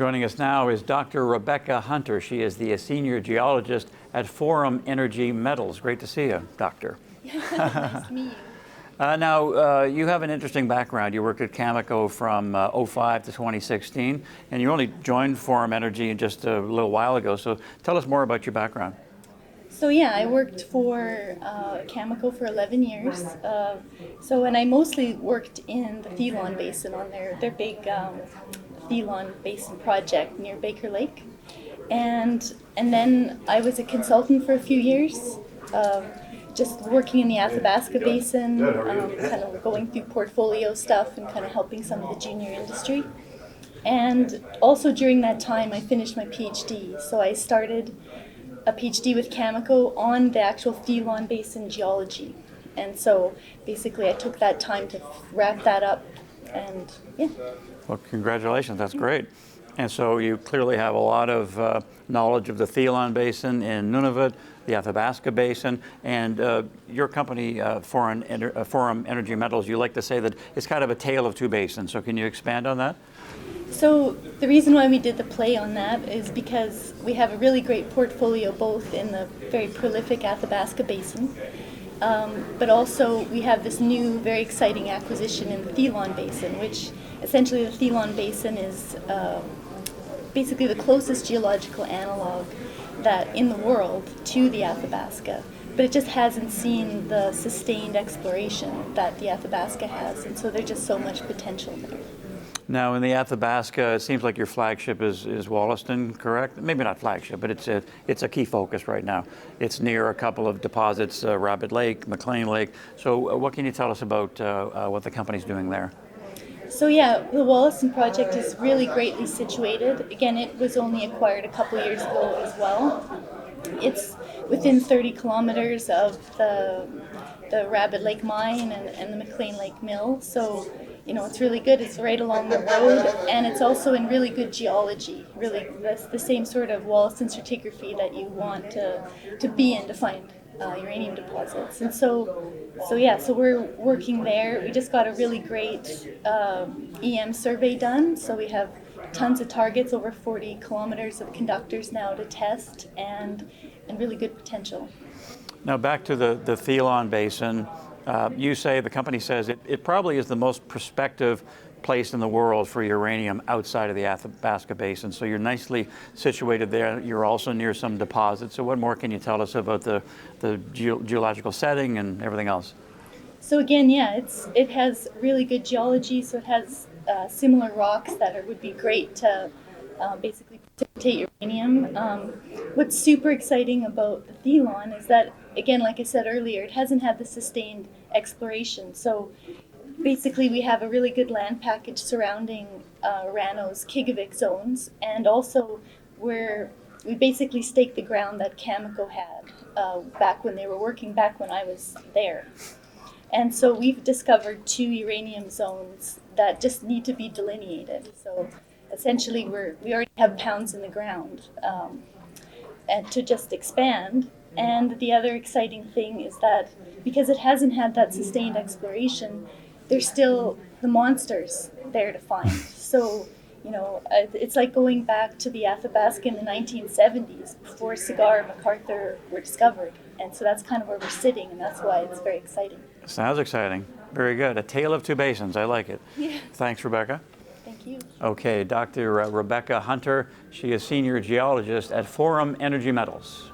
Joining us now is Dr. Rebecca Hunter. She is the senior geologist at Forum Energy Metals. Great to see you, Doctor. Nice to meet you. Now, you have an interesting background. You worked at Cameco from '05 to 2016, and you only joined Forum Energy just a little while ago. So tell us more about your background. So yeah, I worked for Cameco for 11 years. And I mostly worked in the Thelon Basin on their big Thelon Basin project near Baker Lake. And then I was a consultant for a few years, just working in the Athabasca Basin, kind of going through portfolio stuff and kind of helping some of the junior industry. And also during that time, I finished my PhD. So I started a PhD with Cameco on the actual Thelon Basin geology. And so basically I took that time to wrap that up, and yeah. Well, congratulations, that's great. And so you clearly have a lot of knowledge of the Thelon Basin in Nunavut, the Athabasca Basin, and your company, Forum Energy Metals, you like to say that it's kind of a tale of two basins. So can you expand on that? So the reason why we did the play on that is because we have a really great portfolio both in the very prolific Athabasca Basin, but also we have this new very exciting acquisition in the Thelon Basin, which essentially the Thelon Basin is basically the closest geological analog that in the world to the Athabasca, but it just hasn't seen the sustained exploration that the Athabasca has, and so there's just so much potential there. Now, in the Athabasca, it seems like your flagship is Wollaston, correct? Maybe not flagship, but it's a key focus right now. It's near a couple of deposits, Rabbit Lake, McLean Lake. So what can you tell us about what the company's doing there? So yeah, the Wallace Project is really greatly situated. Again, it was only acquired a couple years ago as well. It's within 30 kilometers of the Rabbit Lake mine and the McLean Lake mill. So, you know, it's really good. It's right along the road, and it's also in really good geology. Really, that's the same sort of Wallace stratigraphy that you want to be in to find uranium deposits. And so we're working there. We just got a really great EM survey done. So we have tons of targets, over 40 kilometers of conductors now to test, and really good potential. Now back to the Thelon Basin. You say, the company says it probably is the most prospective place in the world for uranium outside of the Athabasca Basin. So you're nicely situated there. You're also near some deposits. So what more can you tell us about the geological setting and everything else? So again, yeah, it has really good geology. So it has similar rocks that would be great to basically precipitate uranium. What's super exciting about the Thelon is that, again, like I said earlier, it hasn't had the sustained exploration. So basically we have a really good land package surrounding Rano's Kigavik zones, and also we basically staked the ground that Cameco had back when they were working, back when I was there. And so we've discovered 2 uranium zones that just need to be delineated. So essentially we already have pounds in the ground and to just expand. And the other exciting thing is that because it hasn't had that sustained exploration, there's still the monsters there to find. So, you know, it's like going back to the Athabasca in the 1970s before Cigar and MacArthur were discovered. And so that's kind of where we're sitting, and that's why it's very exciting. Sounds exciting. Very good. A tale of two basins. I like it. Yeah. Thanks, Rebecca. Thank you. Okay, Dr. Rebecca Hunter. She is senior geologist at Forum Energy Metals.